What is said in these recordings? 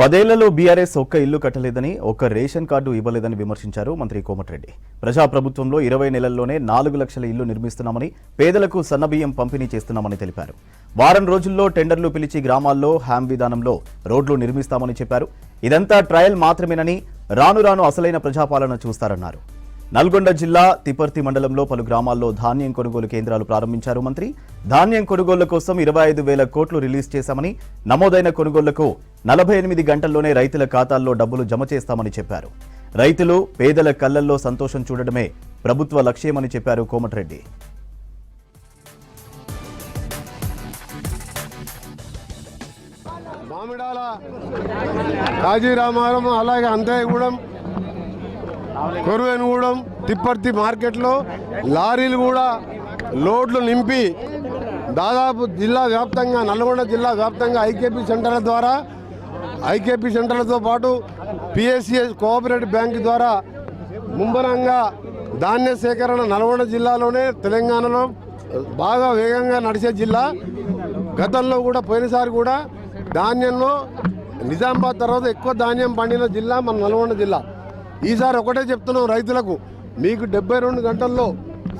10 ఏళ్లలో బీఆర్ఎస్ ఒక్క ఇల్లు కట్టలేదని, ఒక్క రేషన్ కార్డు ఇవ్వలేదని విమర్శించారు మంత్రి కోమటిరెడ్డి. ప్రజాప్రభుత్వంలో 20 నెలల్లోనే 4 లక్షల ఇల్లు నిర్మిస్తున్నామని, పేదలకు సన్నబియ్యం పంపిణీ చేస్తున్నామని తెలిపారు. వారం రోజుల్లో టెండర్లు పిలిచి గ్రామాల్లో హ్యామ్ విధానంలో రోడ్లు నిర్మిస్తామని చెప్పారు. ఇదంతా ట్రయల్ మాత్రమేనని, రాను రాను అసలైన ప్రజాపాలన చూస్తారన్నారు. నల్గొండ జిల్లా తిపర్తి మండలంలో పలు గ్రామాల్లో ధాన్యం కొనుగోలు కేంద్రాలు ప్రారంభించారు మంత్రి. ధాన్యం కొనుగోళ్ల కోసం 25,000 కోట్లు రిలీజ్ చేశామని, నమోదైన కొనుగోళ్లకు 48 గంటల్లోనే రైతుల ఖాతాల్లో డబ్బులు జమ చేస్తామని చెప్పారు. రైతులు, పేదల కళ్లల్లో సంతోషం చూడడమే ప్రభుత్వ లక్ష్యమని చెప్పారు కోమటిరెడ్డి. మామిడాల, కాజీరామారం, అలాగే అంతయ్యగూడెం, కొరువేనుగూడెం, తిప్పర్తి మార్కెట్లో లారీలు కూడా లోడ్లు నింపి దాదాపు జిల్లా వ్యాప్తంగా, నల్గొండ జిల్లా వ్యాప్తంగా ఐకేపీ సెంటర్ల ద్వారా, ఐకేపీ సెంటర్లతో పాటు పిఎస్సిఎస్ కోఆపరేటివ్ బ్యాంకు ద్వారా ముమ్మరంగా ధాన్య సేకరణ నల్గొండ జిల్లాలోనే తెలంగాణలో బాగా వేగంగా నడిచే జిల్లా. గతంలో కూడా పోయినసారి కూడా ధాన్యంలో నిజామాబాద్ తర్వాత ఎక్కువ ధాన్యం పండిన జిల్లా మన నల్గొండ జిల్లా. ఈసారి ఒకటే చెప్తున్నాం రైతులకు, మీకు 72 గంటల్లో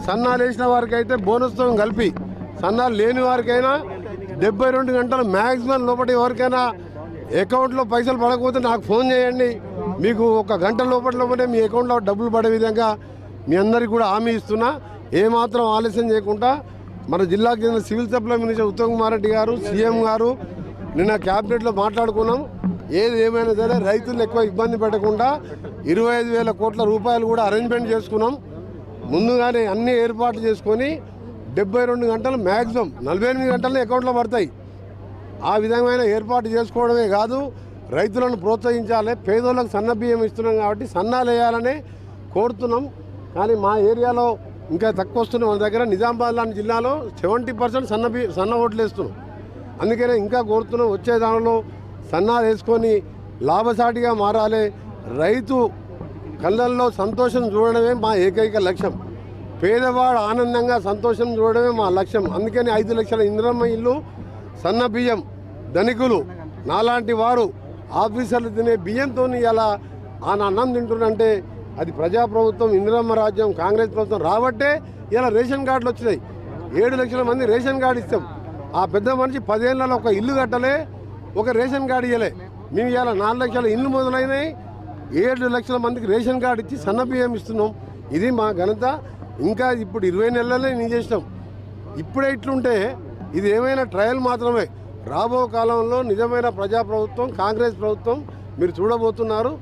సన్నాలు వేసిన వారికి అయితే బోనస్తో కలిపి, సన్నాలు లేని వారికైనా 72 గంటలు మ్యాక్సిమం లోపల ఎవరికైనా అకౌంట్లో పైసలు పడకపోతే నాకు ఫోన్ చేయండి, మీకు 1 గంట లోపలే మీ అకౌంట్లో డబ్బులు పడే విధంగా మీ అందరికీ కూడా హామీ ఇస్తున్నా. ఏమాత్రం ఆలస్యం చేయకుండా మన జిల్లాకు చెందిన civil supply minister Uttam Kumar Reddy గారు, సీఎం గారు నిన్న క్యాబినెట్లో మాట్లాడుకున్నాం. ఏది ఏమైనా సరే రైతులు ఎక్కువ ఇబ్బంది పెట్టకుండా 25,000 కోట్ల రూపాయలు కూడా అరేంజ్మెంట్ చేసుకున్నాం. ముందుగానే అన్ని ఏర్పాట్లు చేసుకొని 72 గంటలు మ్యాక్సిమం 48 గంటల్లో అకౌంట్లో పడతాయి. ఆ విధమైన ఏర్పాటు చేసుకోవడమే కాదు, రైతులను ప్రోత్సహించాలి. పేదోళ్ళకు సన్న బియ్యం ఇస్తున్నాం కాబట్టి సన్నాలు వేయాలని కోరుతున్నాం. కానీ మా ఏరియాలో ఇంకా తక్కువ వస్తున్నాం. మన దగ్గర నిజామాబాద్ లాంటి జిల్లాలో 70% సన్న ఓట్లు వేస్తున్నాం. అందుకనే ఇంకా కోరుతున్నాం, వచ్చే దానిలో సన్నాలు వేసుకొని లాభసాటిగా మారాలి. రైతు కళ్ళల్లో సంతోషం చూడడమే మా ఏకైక లక్ష్యం. పేదవాడు ఆనందంగా సంతోషం చూడడమే మా లక్ష్యం. అందుకని 5 లక్షల ఇందిరమ్మ ఇల్లు, సన్న బియ్యం, ధనికులు నాలాంటి వారు ఆఫీసర్లు తినే బియ్యంతో ఇలా ఆయన అన్నం తింటున్నంటే అది ప్రజాప్రభుత్వం, ఇందిరమ్మ రాజ్యం, కాంగ్రెస్ ప్రభుత్వం రాబట్టే ఇలా రేషన్ కార్డులు వచ్చినాయి. 7 లక్షల మంది రేషన్ కార్డు ఇస్తాం. ఆ పెద్ద మనిషి 10 ఏళ్లలో ఒక ఇల్లు కట్టలే, ఒక రేషన్ కార్డు ఇవ్వలే. మేము ఇలా 4 లక్షల ఇల్లు మొదలైనాయి, 7 లక్షల మందికి రేషన్ కార్డు ఇచ్చి సన్న బియ్యం ఇస్తున్నాం. ఇది మా ఘనత. ఇంకా ఇప్పుడు 20 నెలలనే నేను చేసినాం. ఇప్పుడే ఇట్లుంటే ఇది ఏమైనా ట్రయల్ మాత్రమే. రాబో కాలంలో నిజమైన ప్రజాప్రభుత్వం, కాంగ్రెస్ ప్రభుత్వం మీరు చూడబోతున్నారు.